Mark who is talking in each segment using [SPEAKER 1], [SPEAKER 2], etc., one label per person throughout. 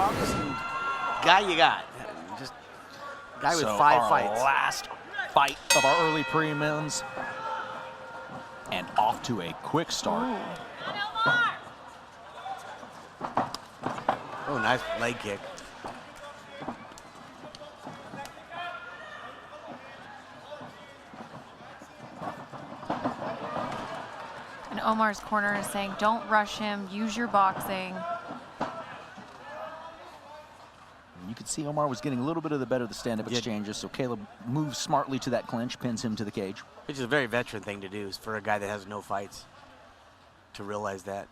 [SPEAKER 1] strongest guy you got. Just guy with
[SPEAKER 2] So
[SPEAKER 1] 5
[SPEAKER 2] our
[SPEAKER 1] fights.
[SPEAKER 2] last fight of our early prelims. And off to a quick start.
[SPEAKER 1] Oh, nice leg kick.
[SPEAKER 3] And Omar's corner is saying, don't rush him, use your boxing.
[SPEAKER 2] You could see Omar was getting a little bit of the better of the stand-up exchanges, so Caleb moves smartly to that clinch, pins him to the cage.
[SPEAKER 1] Which is a very veteran thing to do for a guy that has no fights, to realize that.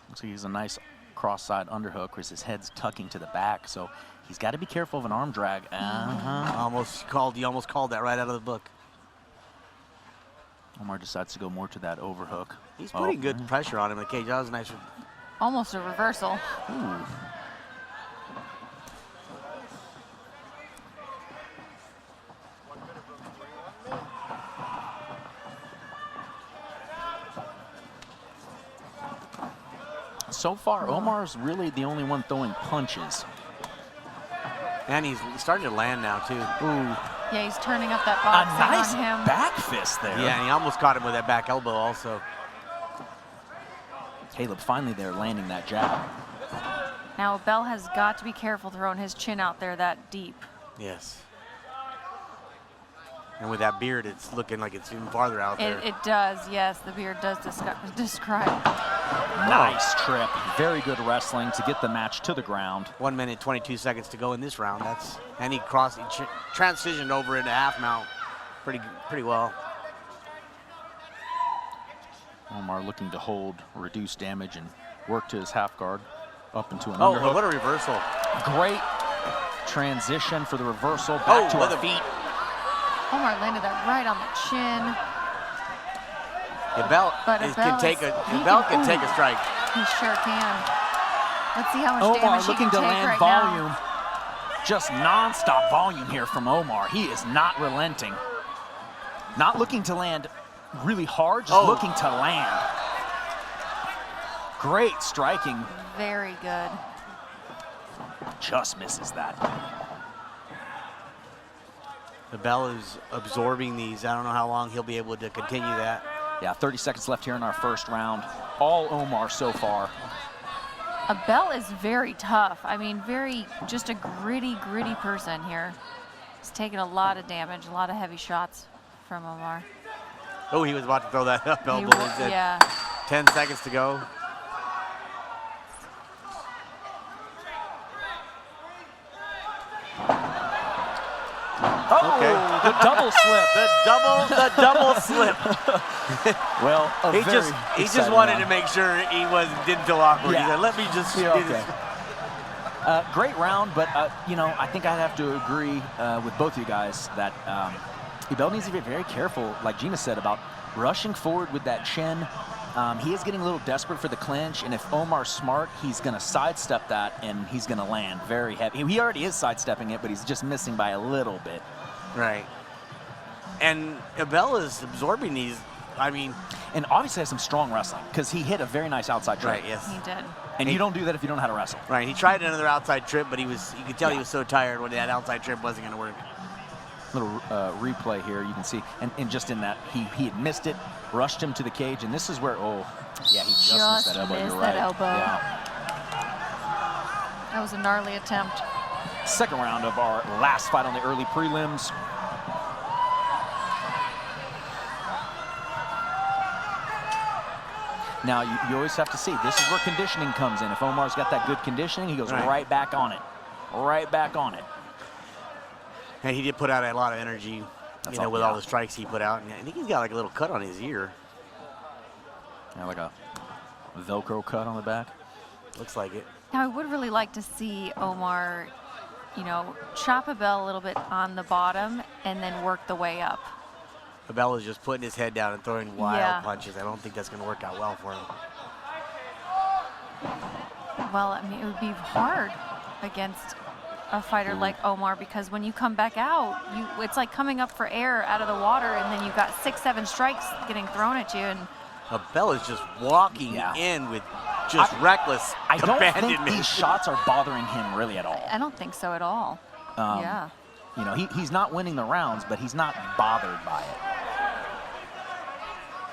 [SPEAKER 2] Looks like he's a nice cross-side underhook because his head's tucking to the back, so he's got to be careful of an arm drag.
[SPEAKER 1] You almost called that right out of the book.
[SPEAKER 2] Omar decides to go more to that overhook.
[SPEAKER 1] He's putting good pressure on him in the cage. That was a nice.
[SPEAKER 3] Almost a reversal.
[SPEAKER 2] Ooh. So far, Omar's really the only one throwing punches.
[SPEAKER 1] And he's starting to land now, too.
[SPEAKER 2] Ooh.
[SPEAKER 3] Yeah, he's turning up that
[SPEAKER 2] A
[SPEAKER 3] boxing
[SPEAKER 2] nice
[SPEAKER 3] on him.
[SPEAKER 2] back fist there.
[SPEAKER 1] Yeah, and he almost caught him with that back elbow also.
[SPEAKER 2] Caleb finally there landing that jab.
[SPEAKER 3] Now, Ebell has got to be careful throwing his chin out there that deep.
[SPEAKER 1] Yes. And with that beard, it's looking like it's even farther out there.
[SPEAKER 3] It does, yes. The beard does describe.
[SPEAKER 2] Nice trip. Very good wrestling to get the match to the ground.
[SPEAKER 1] 1 minute, 22 seconds to go in this round. And he transitioned over into half mount pretty well.
[SPEAKER 2] Omar looking to hold, reduce damage, and work to his half guard up into an
[SPEAKER 1] Oh,
[SPEAKER 2] underhook.
[SPEAKER 1] what a reversal.
[SPEAKER 2] Great transition for the reversal. Back to our feet.
[SPEAKER 3] Omar landed that right on the chin.
[SPEAKER 1] Ebell can take a strike.
[SPEAKER 3] He sure can. Let's see how much
[SPEAKER 2] Omar
[SPEAKER 3] damage he
[SPEAKER 2] looking
[SPEAKER 3] can
[SPEAKER 2] to
[SPEAKER 3] take
[SPEAKER 2] land
[SPEAKER 3] right
[SPEAKER 2] volume.
[SPEAKER 3] now.
[SPEAKER 2] Just non-stop volume here from Omar. He is not relenting. Not looking to land really hard, just looking to land. Great striking.
[SPEAKER 3] Very good.
[SPEAKER 2] Just misses that.
[SPEAKER 1] Ebell is absorbing these. I don't know how long he'll be able to continue that.
[SPEAKER 2] Yeah, 30 seconds left here in our first round. All Omar so far.
[SPEAKER 3] Ebell is very tough. I mean, just a gritty person here. He's taking a lot of damage, a lot of heavy shots from Omar.
[SPEAKER 1] Oh, he was about to throw that up elbow.
[SPEAKER 3] Yeah.
[SPEAKER 1] 10 seconds to go.
[SPEAKER 2] Oh,
[SPEAKER 1] okay.
[SPEAKER 2] The double slip.
[SPEAKER 1] The double slip.
[SPEAKER 2] Well,
[SPEAKER 1] he just wanted to make sure he didn't feel awkward.
[SPEAKER 2] Yeah.
[SPEAKER 1] He said, "Let me just."
[SPEAKER 2] Yeah, okay. Great round, but you know, I think I'd have to agree with both of you guys that Ebell needs to be very careful, like Gina said, about rushing forward with that chin. He is getting a little desperate for the clinch, and if Omar's smart, he's going to sidestep that, and he's going to land very heavy. He already is sidestepping it, but he's just missing by a little bit.
[SPEAKER 1] Right. And Ebell is absorbing these. I mean,
[SPEAKER 2] and obviously has some strong wrestling because he hit a very nice outside trip.
[SPEAKER 1] Right. Yes.
[SPEAKER 3] He did.
[SPEAKER 2] And you don't do that if you don't know how to wrestle.
[SPEAKER 1] Right. He tried another outside trip, but you could tell he was so tired when that outside trip wasn't going to work.
[SPEAKER 2] Little replay here, you can see, and just in that he had missed it, rushed him to the cage, and this is where he just missed that elbow. You're right. Yeah.
[SPEAKER 3] That was a gnarly attempt.
[SPEAKER 2] Second round of our last fight on the early prelims. Now you always have to see, this is where conditioning comes in. If Omar's got that good conditioning, he goes right back on it. Right back on it.
[SPEAKER 1] And he did put out a lot of energy, with all the strikes he put out. And I think he's got like a little cut on his ear.
[SPEAKER 2] Yeah, like a Velcro cut on the back.
[SPEAKER 1] Looks like it.
[SPEAKER 3] Now, I would really like to see Omar, chop Ebell a little bit on the bottom and then work the way up.
[SPEAKER 1] Ebell is just putting his head down and throwing wild punches. I don't think that's going to work out well for him.
[SPEAKER 3] Well, I mean, it would be hard against a fighter like Omar, because when you come back out, it's like coming up for air out of the water, and then you've got 6-7 strikes getting thrown at you, and
[SPEAKER 1] Ebell is just walking in with just reckless
[SPEAKER 2] I don't
[SPEAKER 1] abandonment.
[SPEAKER 2] think these shots are bothering him really at all.
[SPEAKER 3] I don't think so at all. Yeah.
[SPEAKER 2] You know, he's not winning the rounds, but he's not bothered by it.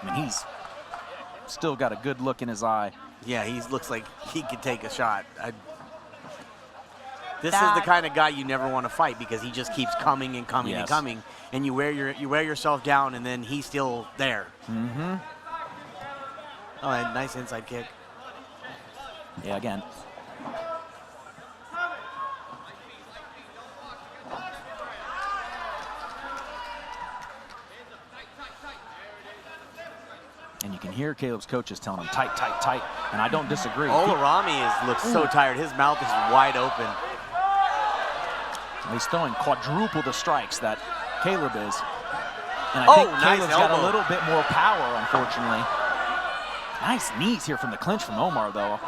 [SPEAKER 2] I mean, he's still got a good look in his eye.
[SPEAKER 1] Yeah, he looks like he could take a shot. This is the kind of guy you never want to fight because he just keeps coming and coming and coming, and you wear yourself down, and then he's still there.
[SPEAKER 2] Mm-hmm.
[SPEAKER 1] Oh, and nice inside kick.
[SPEAKER 2] Yeah, again. And you can hear Caleb's coaches telling him tight, tight, tight, and I don't disagree.
[SPEAKER 1] Alramahi looks so tired. His mouth is wide open.
[SPEAKER 2] He's throwing quadruple the strikes that Caleb is. And I think Caleb's got a little bit more power, unfortunately. Nice knees here from the clinch from Omar, though.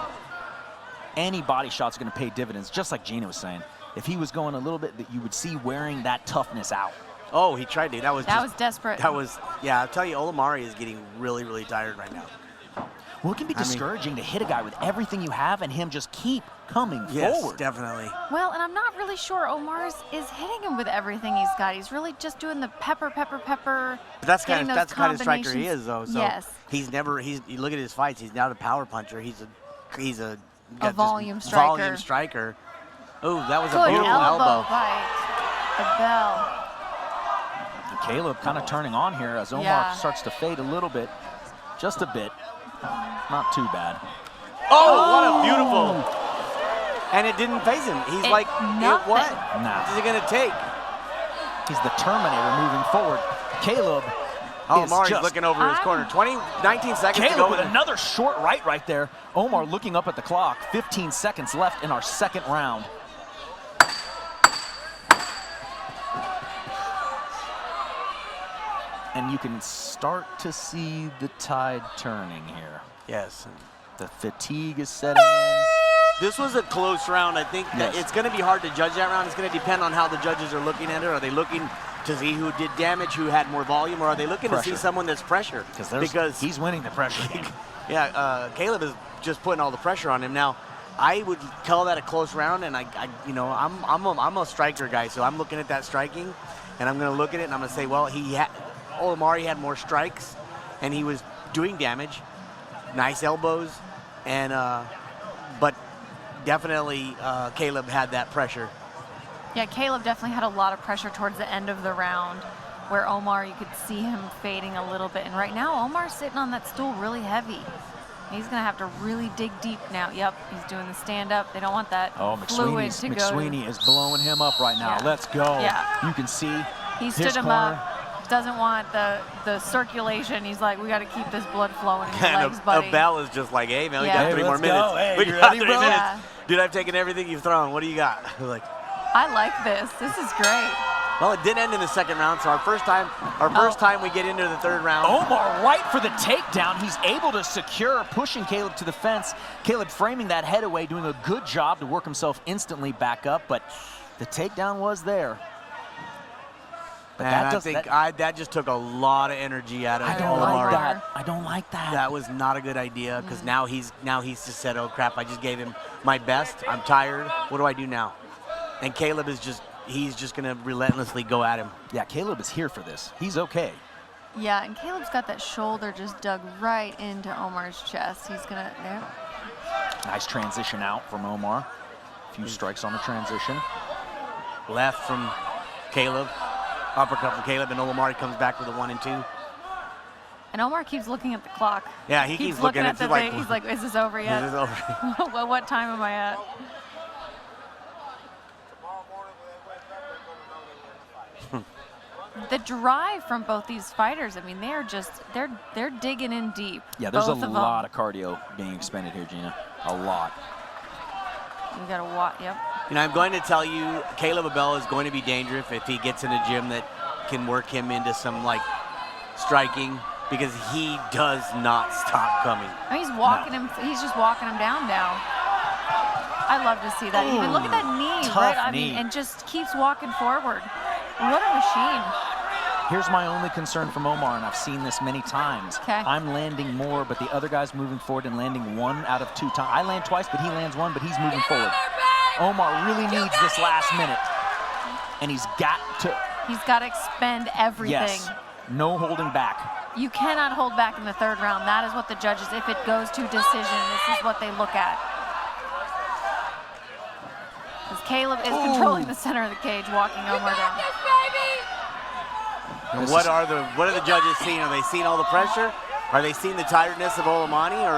[SPEAKER 2] Any body shot's going to pay dividends, just like Gina was saying. If he was going a little bit, that you would see wearing that toughness out.
[SPEAKER 1] Oh, he tried to. That was
[SPEAKER 3] desperate.
[SPEAKER 1] That was, yeah, I'll tell you, Alramahi is getting really, really tired right now.
[SPEAKER 2] Well, it can be discouraging to hit a guy with everything you have and him just keep coming forward.
[SPEAKER 1] Yes, definitely.
[SPEAKER 3] Well, and I'm not really sure Omar is hitting him with everything he's got. He's really just doing the pepper.
[SPEAKER 1] But that's the kind of striker he is, though. So
[SPEAKER 3] yes.
[SPEAKER 1] You look at his fights. He's not a power puncher. He's a
[SPEAKER 3] volume striker.
[SPEAKER 1] Volume striker. Oh, that was
[SPEAKER 3] Good
[SPEAKER 1] a beautiful elbow.
[SPEAKER 3] Fight. Ebell.
[SPEAKER 2] Caleb kind of turning on here as Omar starts to fade a little bit, just a bit. Not too bad.
[SPEAKER 1] Oh, what a beautiful. And it didn't phase him. He's like, what?
[SPEAKER 2] Nah.
[SPEAKER 1] Is it going to take?
[SPEAKER 2] He's the Terminator moving forward. Caleb is
[SPEAKER 1] Omar's
[SPEAKER 2] just
[SPEAKER 1] looking over his corner. 19 seconds to go.
[SPEAKER 2] Caleb with another short right there. Omar looking up at the clock. 15 seconds left in our second round. And you can start to see the tide turning here.
[SPEAKER 1] Yes.
[SPEAKER 2] The fatigue is setting in.
[SPEAKER 1] This was a close round. I think that it's going to be hard to judge that round. It's going to depend on how the judges are looking at it. Are they looking to see who did damage, who had more volume, or are they looking to see someone that's pressured? Because
[SPEAKER 2] he's winning the pressure game.
[SPEAKER 1] Yeah, Caleb is just putting all the pressure on him. Now, I would call that a close round, and I'm a striker guy, so I'm looking at that striking, and I'm going to look at it, and I'm going to say, well, Alramahi had more strikes, and he was doing damage, nice elbows, and but definitely Caleb had that pressure.
[SPEAKER 3] Yeah, Caleb definitely had a lot of pressure towards the end of the round, where Omar, you could see him fading a little bit. And right now, Omar's sitting on that stool really heavy. He's going to have to really dig deep now. Yep, he's doing the stand-up. They don't want that fluid to go.
[SPEAKER 2] McSweeney is blowing him up right now. Let's go.
[SPEAKER 3] Yeah.
[SPEAKER 2] You can see
[SPEAKER 3] he stood him up. Doesn't want the circulation. He's like, we got to keep this blood flowing in your legs, buddy.
[SPEAKER 1] Ebell is just like, hey, man, we got 3 more minutes.
[SPEAKER 2] Go. Hey,
[SPEAKER 1] we got 3 minutes.
[SPEAKER 3] Yeah.
[SPEAKER 1] Dude, I've taken everything you've thrown. What do you got? Like,
[SPEAKER 3] I like this. This is great.
[SPEAKER 1] Well, it did end in the second round, so our first time we get into the third round.
[SPEAKER 2] Omar right for the takedown. He's able to secure, pushing Caleb to the fence. Caleb framing that head away, doing a good job to work himself instantly back up, but the takedown was there. But
[SPEAKER 1] that just took a lot of energy out of
[SPEAKER 2] I don't
[SPEAKER 1] Omar.
[SPEAKER 2] like that. I don't like that.
[SPEAKER 1] That was not a good idea because now he's just said, oh crap, I just gave him my best. I'm tired. What do I do now? And Caleb is he's just going to relentlessly go at him.
[SPEAKER 2] Yeah, Caleb is here for this. He's okay.
[SPEAKER 3] Yeah, and Caleb's got that shoulder just dug right into Omar's chest. He's going to, there.
[SPEAKER 2] Nice transition out from Omar. A few strikes on the transition.
[SPEAKER 1] Left from Caleb. Uppercut from Caleb, and Omar comes back with a 1 and 2.
[SPEAKER 3] And Omar keeps looking at the clock.
[SPEAKER 1] Yeah, he keeps looking at
[SPEAKER 3] the thing. He's like, is this over yet?
[SPEAKER 1] Is this over?
[SPEAKER 3] Well, what time am I at? The drive from both these fighters, I mean, they're digging in deep.
[SPEAKER 2] Yeah, there's a lot of cardio being expended here, Gina. A lot.
[SPEAKER 3] You got to watch, yep.
[SPEAKER 1] I'm going to tell you, Caleb Ebell is going to be dangerous if he gets in a gym that can work him into some, striking, because he does not stop coming.
[SPEAKER 3] I mean, he's just walking him down now. I love to see that. Even look at that knee,
[SPEAKER 2] tough
[SPEAKER 3] right?
[SPEAKER 2] knee.
[SPEAKER 3] And just keeps walking forward. What a machine.
[SPEAKER 2] Here's my only concern from Omar, and I've seen this many times.
[SPEAKER 3] Okay.
[SPEAKER 2] I'm landing more, but the other guy's moving forward and landing 1 out of 2 times. I land twice, but he lands 1, but he's moving forward. Omar really needs this last minute, and he's got to
[SPEAKER 3] expend everything.
[SPEAKER 2] Yes, no holding back.
[SPEAKER 3] You cannot hold back in the 3rd round. That is what the judges, if it goes to decision, this is what they look at. Because Caleb is controlling the center of the cage, walking Omar down.
[SPEAKER 1] And what are the judges seeing? Are they seeing all the pressure? Are they seeing the tiredness of Alramahi, or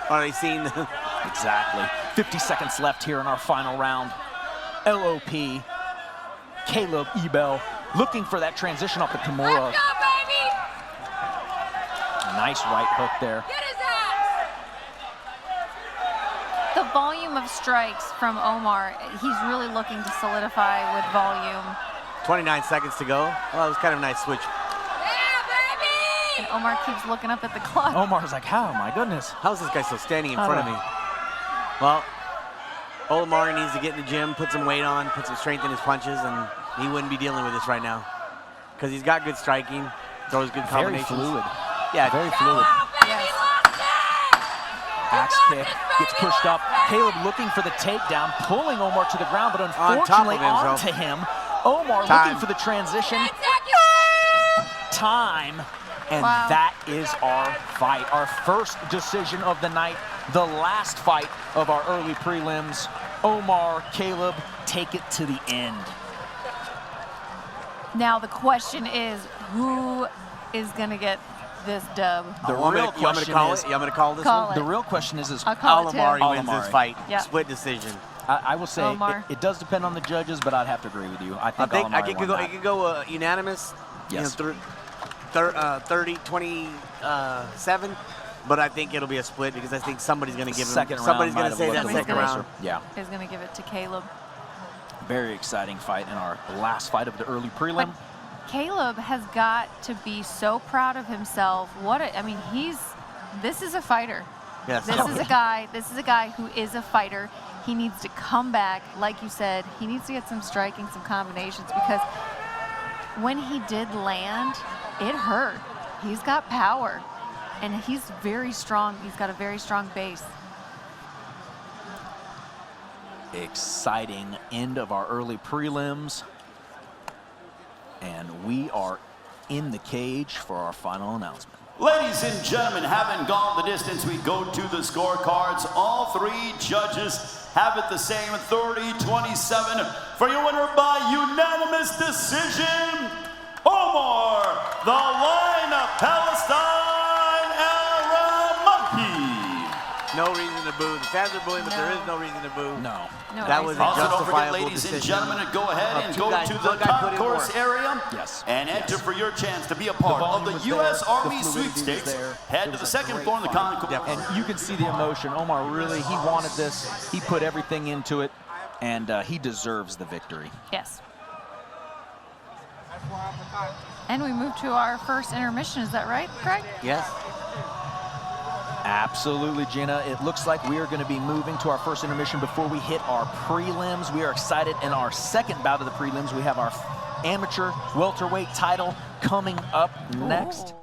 [SPEAKER 1] are they seeing the
[SPEAKER 2] Exactly. 50 seconds left here in our final round. LOP, Caleb Ebell looking for that transition off the Kimura. Nice right hook there.
[SPEAKER 3] The volume of strikes from Omar, he's really looking to solidify with volume.
[SPEAKER 1] 29 seconds to go? Well, it was kind of a nice switch.
[SPEAKER 3] And Omar keeps looking up at the clock.
[SPEAKER 2] Omar's like, how? My goodness.
[SPEAKER 1] How's this guy still standing in front of me? Well, Omar needs to get in the gym, put some weight on, put some strength in his punches, and he wouldn't be dealing with this right now. Because he's got good striking, throws good combinations.
[SPEAKER 2] Very fluid.
[SPEAKER 1] Yeah,
[SPEAKER 2] very fluid.
[SPEAKER 3] Yes.
[SPEAKER 2] Axe kick, gets pushed up. Caleb looking for the takedown, pulling Omar to the ground, but
[SPEAKER 1] On top of
[SPEAKER 2] unfortunately
[SPEAKER 1] himself.
[SPEAKER 2] onto him. Omar
[SPEAKER 1] Time.
[SPEAKER 2] looking for the transition. Time. And
[SPEAKER 3] Wow.
[SPEAKER 2] that is our fight, our first decision of the night, the last fight of our early prelims. Omar, Caleb, take it to the end.
[SPEAKER 3] Now the question is, who is going to get this dub?
[SPEAKER 2] The real question is,
[SPEAKER 1] I'm going to call this
[SPEAKER 3] Call
[SPEAKER 1] one?
[SPEAKER 3] it.
[SPEAKER 2] the real question is
[SPEAKER 3] I'll call it too.
[SPEAKER 1] Alramahi wins
[SPEAKER 2] Alramahi.
[SPEAKER 1] this fight.
[SPEAKER 3] Yeah.
[SPEAKER 1] Split decision.
[SPEAKER 2] I will say
[SPEAKER 3] Omar.
[SPEAKER 2] it does depend on the judges, but I'd have to agree with you. I
[SPEAKER 1] I
[SPEAKER 2] think
[SPEAKER 1] think
[SPEAKER 2] Alramahi won that.
[SPEAKER 1] it could go unanimous.
[SPEAKER 2] Yes.
[SPEAKER 1] 30-27, but I think it'll be a split because I think somebody's going to give him.
[SPEAKER 2] Second round
[SPEAKER 1] Somebody's going
[SPEAKER 2] might
[SPEAKER 1] to
[SPEAKER 2] have
[SPEAKER 1] say
[SPEAKER 2] looked
[SPEAKER 1] that
[SPEAKER 2] a
[SPEAKER 1] second
[SPEAKER 2] little
[SPEAKER 1] round.
[SPEAKER 2] closer. Yeah,
[SPEAKER 3] Is going to give it to Caleb.
[SPEAKER 2] very exciting fight in our last fight of the early prelim.
[SPEAKER 3] But Caleb has got to be so proud of himself. This is a fighter.
[SPEAKER 1] Yes.
[SPEAKER 3] This is a guy who is a fighter. He needs to come back, like you said, he needs to get some striking, some combinations, because when he did land, it hurt. He's got power, and he's very strong. He's got a very strong base.
[SPEAKER 2] Exciting end of our early prelims. And we are in the cage for our final announcement.
[SPEAKER 4] Ladies and gentlemen, having gone the distance, we go to the scorecards. All 3 judges have it the same, 30-27. For your winner by unanimous decision, Omar, the Lion of Palestine, Alramahi.
[SPEAKER 1] No reason to boo. The fans are booing, but there is no reason to boo.
[SPEAKER 2] No.
[SPEAKER 1] That was a
[SPEAKER 4] Also, don't forget,
[SPEAKER 1] justifiable
[SPEAKER 4] ladies and
[SPEAKER 1] decision.
[SPEAKER 4] gentlemen, to go ahead and
[SPEAKER 1] Two
[SPEAKER 4] go
[SPEAKER 1] guys-
[SPEAKER 4] to
[SPEAKER 1] one
[SPEAKER 4] the
[SPEAKER 1] guy put in
[SPEAKER 4] concourse
[SPEAKER 1] work.
[SPEAKER 4] area
[SPEAKER 2] Yes.
[SPEAKER 4] and enter
[SPEAKER 2] Yes.
[SPEAKER 4] for your chance to be a part of
[SPEAKER 2] volume
[SPEAKER 4] the
[SPEAKER 2] was
[SPEAKER 4] U.S.
[SPEAKER 2] there,
[SPEAKER 4] Army
[SPEAKER 2] the fluidity was
[SPEAKER 4] sweepstakes.
[SPEAKER 2] there.
[SPEAKER 4] Head
[SPEAKER 2] It
[SPEAKER 4] to
[SPEAKER 2] was
[SPEAKER 4] the
[SPEAKER 2] a
[SPEAKER 4] second
[SPEAKER 2] great
[SPEAKER 4] floor in the
[SPEAKER 2] fight.
[SPEAKER 4] concourse.
[SPEAKER 2] And you can see the emotion. Omar really, he wanted this. He put everything into it, and he deserves the victory.
[SPEAKER 3] Yes. And we move to our first intermission. Is that right, Craig?
[SPEAKER 1] Yes.
[SPEAKER 2] Absolutely, Jenna. It looks like we are going to be moving to our first intermission before we hit our prelims. We are excited. In our second bout of the prelims, we have our amateur welterweight title coming up next.
[SPEAKER 3] Ooh.